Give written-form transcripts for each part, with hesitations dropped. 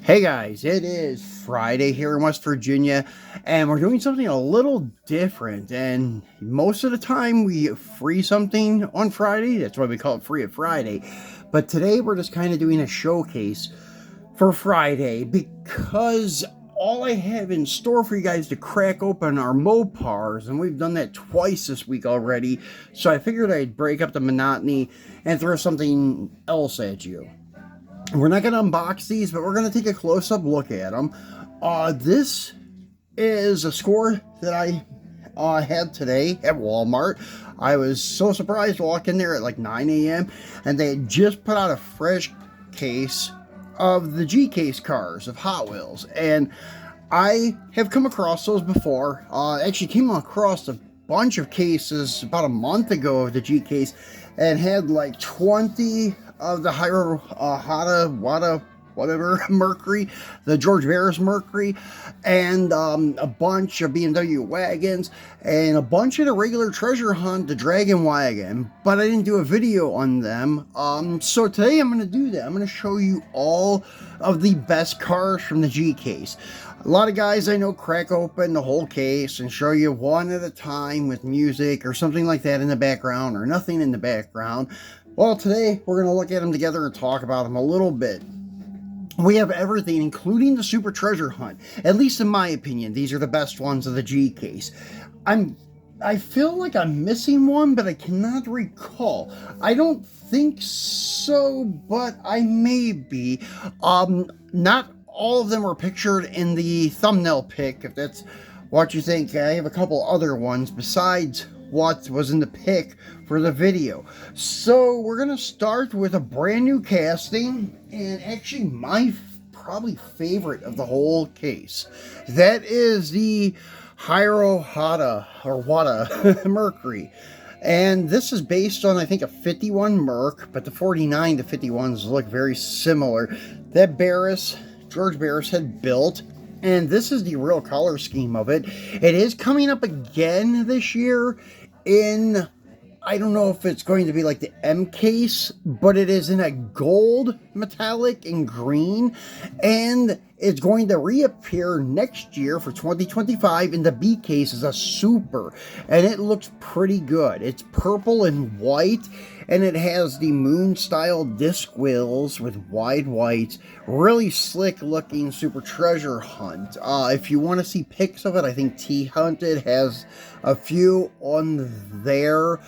Hey guys, it is Friday here in West Virginia, and we're doing something a little different. And most of the time we free something on Friday. That's why we call it Free It Friday. But today we're just kind of doing a showcase for Friday because all I have in store for you guys to crack open are Mopars, and we've done that twice this week already. So I figured I'd break up the monotony and throw something else at you. We're not going to unbox these, but we're going to take a close-up look at them. This is a score that I had today at Walmart. I was so surprised to walk in there at like 9 a.m. and they had just put out a fresh case of the G-Case cars of Hot Wheels. And I have come across those before. Actually came across a bunch of cases about a month ago of the G-Case and had like 20 of the Wada, whatever, Mercury, the George Barris Mercury, and a bunch of BMW Wagons, and a bunch of the regular treasure hunt, the Dragon Wagon, but I didn't do a video on them. So today I'm going to do that. I'm going to show you all of the best cars from the G-Case. A lot of guys I know crack open the whole case and show you one at a time with music or something like that in the background or nothing in the background. Well, today we're going to look at them together and talk about them a little bit. We have everything, including the Super Treasure Hunt. At least in my opinion, these are the best ones of the G-Case. I feel like I'm missing one, but I cannot recall. I don't think so, but I may be. Not all of them were pictured in the thumbnail pic, if that's what you think. I have a couple other ones besides what was in the pic for the video. So we're gonna start with a brand new casting, and actually my probably favorite of the whole case. That is the Wada Mercury. And this is based on, I think, a 51 Merc, but the 49 to 51s look very similar. That George Barris had built, and this is the real color scheme of it. It is coming up again this year in, I don't know if it's going to be like the M case, but it is in a gold metallic and green, and it's going to reappear next year for 2025 in the B case as a super, and it looks pretty good. It's purple and white, and it has the moon style disc wheels with wide whites. Really slick looking Super Treasure Hunt. If you want to see pics of it, I think T-Hunted has a few on their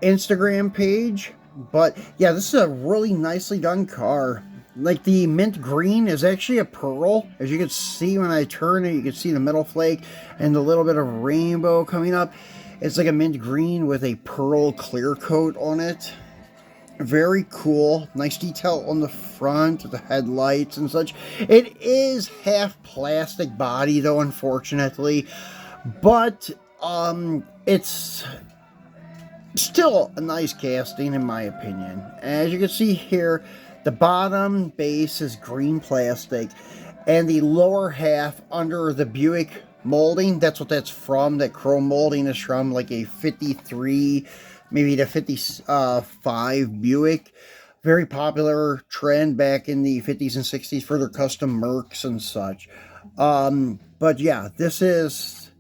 Instagram page. But yeah, this is a really nicely done car. Like, the mint green is actually a pearl. As you can see when I turn it, you can see the metal flake and the little bit of rainbow coming up. It's like a mint green with a pearl clear coat on it. Very cool. Nice detail on the front with the headlights and such. It is half plastic body though, unfortunately. But it's still a nice casting in my opinion. As you can see here, the bottom base is green plastic, and the lower half under the Buick molding, that's what that's from. That chrome molding is from like a 53, maybe the 55 Buick. Very popular trend back in the 50s and 60s for their custom Mercs and such. But yeah, this is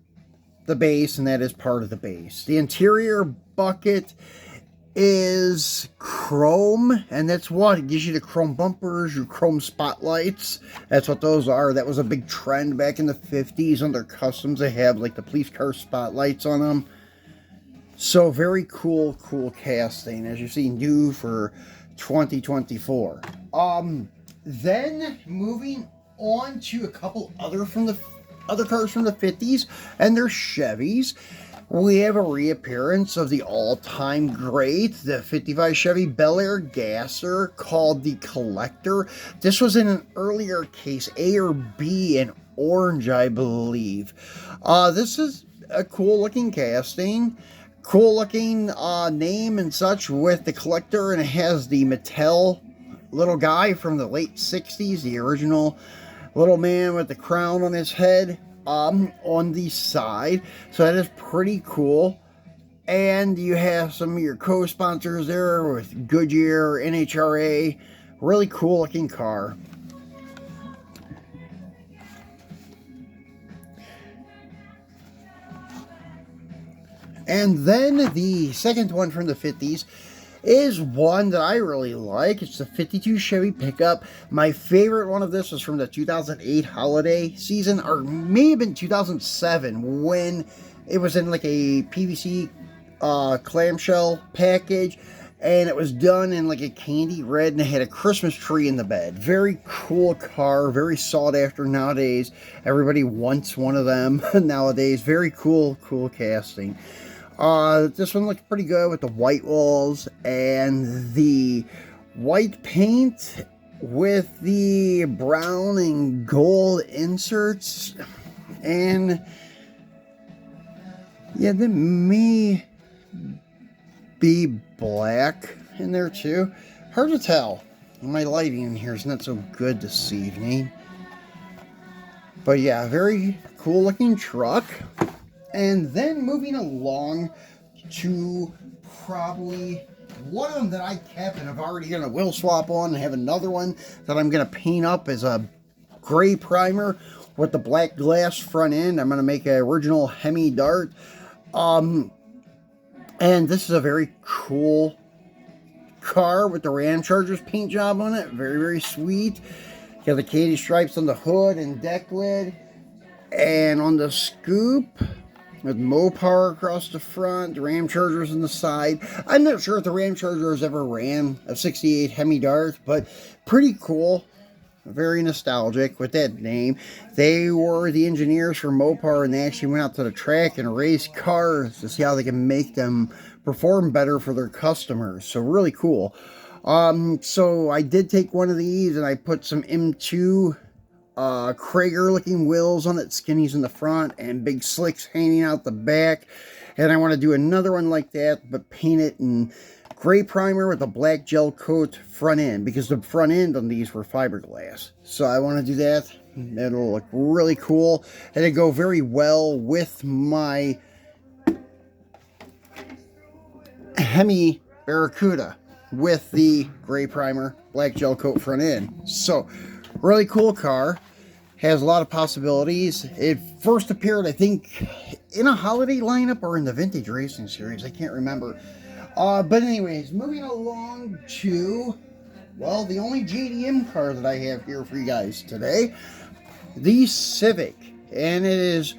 the base, and that is part of the base. The interior bucket is chrome, and that's what it gives you: the chrome bumpers, your chrome spotlights. That's what those are. That was a big trend back in the 50s on their customs. They have like the police car spotlights on them. So very cool casting, as you see, new for 2024. Then moving on to a couple other cars from the 50s, and they're Chevys. We have a reappearance of the all-time great, the 55 Chevy Bel Air Gasser, called the Collector. This was in an earlier case, A or B, in orange, I believe. This is a cool-looking casting, cool-looking name and such with the Collector, and it has the Mattel little guy from the late 60s, the original little man with the crown on his head. On the side, so that is pretty cool. And you have some of your co-sponsors there with Goodyear, NHRA. Really cool looking car. And then the second one from the 50s is one that I really like. It's the 52 Chevy Pickup. My favorite one of this was from the 2008 holiday season, or may have been 2007, when it was in like a PVC clamshell package, and it was done in like a candy red, and it had a Christmas tree in the bed. Very cool car, very sought after nowadays. Everybody wants one of them nowadays. Very cool casting. This one looks pretty good with the white walls and the white paint with the brown and gold inserts. And yeah, there may be black in there too. Hard to tell. My lighting in here is not so good this evening. But yeah, very cool looking truck. And then moving along to probably one of them that I kept and I've already done a wheel swap on, and have another one that I'm going to paint up as a gray primer with the black glass front end. I'm going to make an original Hemi Dart. And this is a very cool car with the Ram Chargers paint job on it. Very, very sweet. Got the candy stripes on the hood and deck lid. And on the scoop, with Mopar across the front, the Ram Chargers on the side. I'm not sure if the Ram Chargers ever ran a 68 Hemi Dart, but pretty cool. Very nostalgic with that name. They were the engineers for Mopar, and they actually went out to the track and raced cars to see how they can make them perform better for their customers. So really cool. So I did take one of these and I put some M2 Krager looking wheels on it, skinnies in the front and big slicks hanging out the back. And I want to do another one like that, but paint it in gray primer with a black gel coat front end, because the front end on these were fiberglass. So I want to do that. It'll look really cool, and it'll go very well with my Hemi Barracuda with the gray primer, black gel coat front end. So really cool car. Has a lot of possibilities. It first appeared, I think, in a holiday lineup or in the Vintage Racing Series. I can't remember. But anyways, moving along to, well, the only JDM car that I have here for you guys today. The Civic. And it is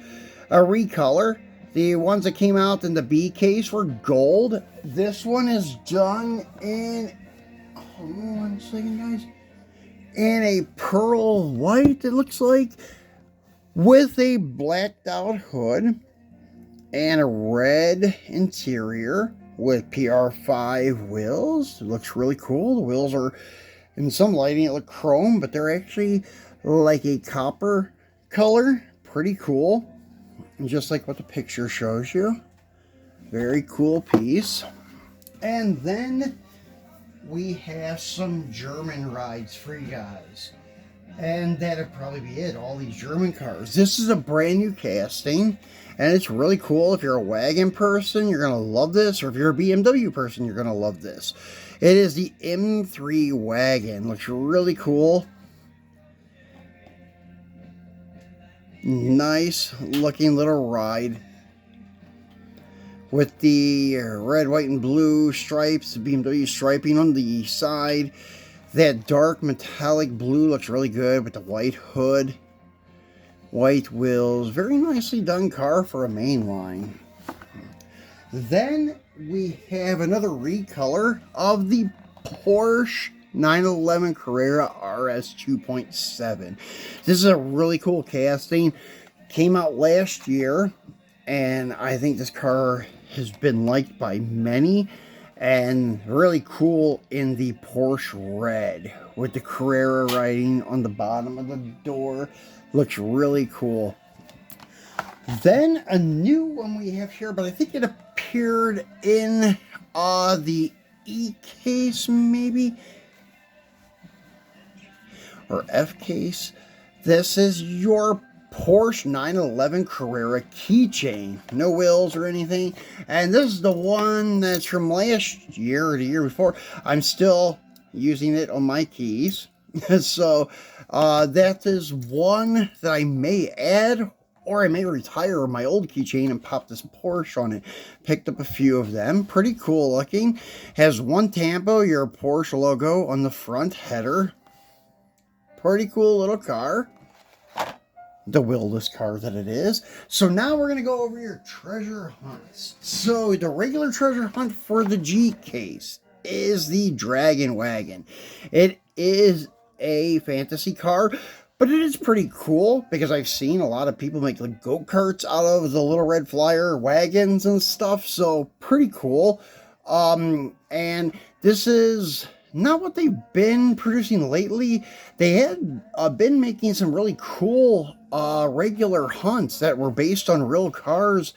a recolor. The ones that came out in the B case were gold. This one is done in, hold on one second, guys. In a pearl white, it looks like, with a blacked out hood and a red interior with PR5 wheels. It looks really cool. The wheels are, in some lighting, it look chrome, but they're actually like a copper color. Pretty cool. Just like what the picture shows you. Very cool piece. And then we have some German rides for you guys. And that'd probably be it. All these German cars. This is a brand new casting, and it's really cool. If you're a Wagon person, you're going to love this. Or if you're a BMW person, you're going to love this. It is the M3 Wagon. Looks really cool. Nice looking little ride. With the red, white, and blue stripes, the BMW striping on the side. That dark metallic blue looks really good with the white hood. White wheels. Very nicely done car for a mainline. Then we have another recolor of the Porsche 911 Carrera RS 2.7. This is a really cool casting. Came out last year, and I think this car has been liked by many, and really cool in the Porsche red with the Carrera writing on the bottom of the door. Looks really cool. Then a new one we have here, but I think it appeared in the E-case maybe, or F-case. This is your Porsche 911 Carrera Keychain. No wheels or anything. And this is the one that's from last year or the year before. I'm still using it on my keys. So that is one that I may add or I may retire my old keychain and pop this Porsche on it. Picked up a few of them. Pretty cool looking. Has one Tampo, your Porsche logo on the front header. Pretty cool little car. The wheelless car that it is. So now we're going to go over your treasure hunts. So the regular treasure hunt for the G case is the Dragon Wagon. It is a fantasy car, but it is pretty cool because I've seen a lot of people make like go-karts out of the Little Red Flyer wagons and stuff. So pretty cool. And this is not what they've been producing lately. They had been making some really cool regular hunts that were based on real cars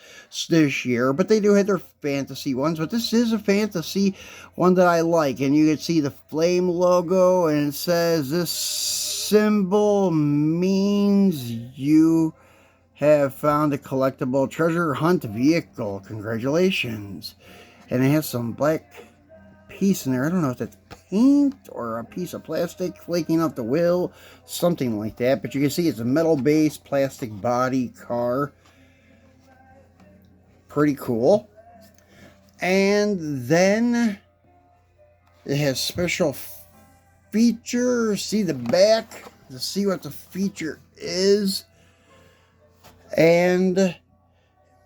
this year, but they do have their fantasy ones. But this is a fantasy one that I like, and you can see the flame logo, and it says this symbol means you have found a collectible treasure hunt vehicle. Congratulations. And it has some black piece in there. I don't know if that's paint or a piece of plastic flaking off the wheel, something like that, but you can see it's a metal base plastic body car. Pretty cool. And then it has special features. See the back to see what the feature is. And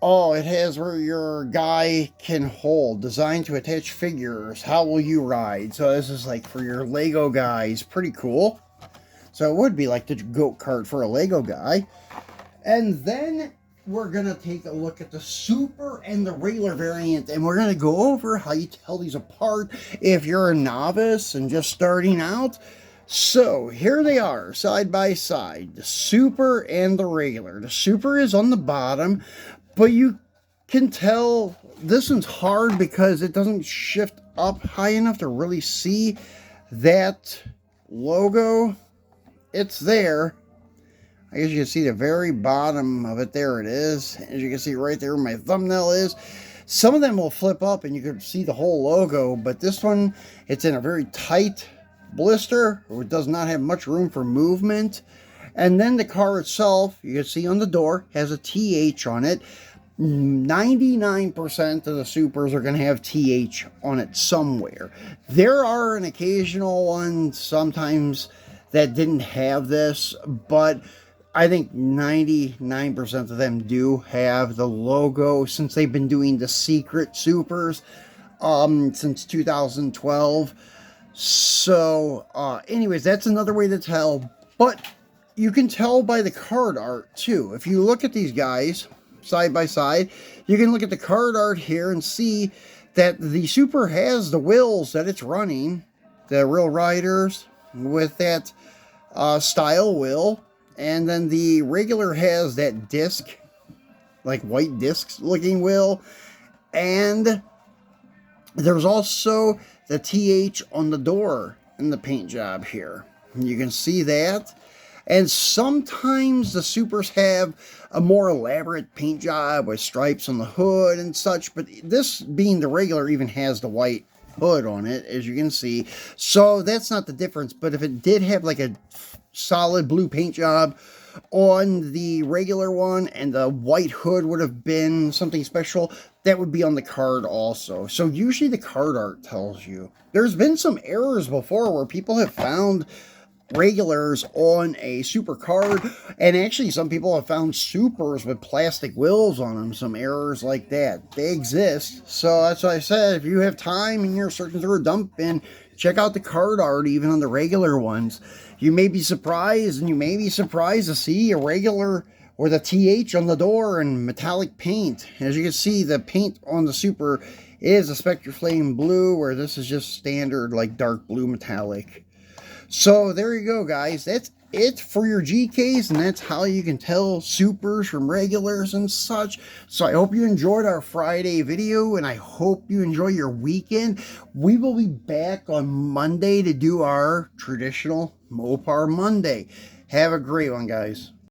oh, it has where your guy can hold. Designed to attach figures. How will you ride? So this is like for your Lego guys. Pretty cool. So it would be like the goat cart for a Lego guy. And then we're going to take a look at the super and the regular variant. And we're going to go over how you tell these apart if you're a novice and just starting out. So here they are, side by side. The super and the regular. The super is on the bottom. But you can tell this one's hard because it doesn't shift up high enough to really see that logo. It's there. I guess you can see the very bottom of it. There it is. As you can see right there where my thumbnail is. Some of them will flip up and you can see the whole logo. But this one, it's in a very tight blister. It does not have much room for movement. And then the car itself, you can see on the door, has a TH on it. 99% of the supers are going to have TH on it somewhere. There are an occasional one sometimes that didn't have this, but I think 99% of them do have the logo since they've been doing the secret supers since 2012. So anyways, that's another way to tell, but you can tell by the card art too. If you look at these guys side by side, you can look at the card art here and see that the super has the wheels that it's running, the real riders with that style wheel, and then the regular has that disc, like white discs looking wheel, and there's also the TH on the door in the paint job here. You can see that. And sometimes the supers have a more elaborate paint job with stripes on the hood and such, but this being the regular even has the white hood on it, as you can see. So that's not the difference, but if it did have like a solid blue paint job on the regular one and the white hood would have been something special, that would be on the card also. So usually the card art tells you. There's been some errors before where people have found regulars on a super card, and actually some people have found supers with plastic wheels on them. Some errors like that, they exist. So that's why I said, if you have time and you're searching through a dump bin, check out the card art even on the regular ones. You may be surprised, and you may be surprised to see a regular with a TH on the door and metallic paint. As you can see, the paint on the super is a Spectre Flame blue, where this is just standard like dark blue metallic. So there you go, guys. That's it for your GKs, and that's how you can tell supers from regulars and such. So I hope you enjoyed our Friday video, and I hope you enjoy your weekend. We will be back on Monday to do our traditional Mopar Monday. Have a great one, guys.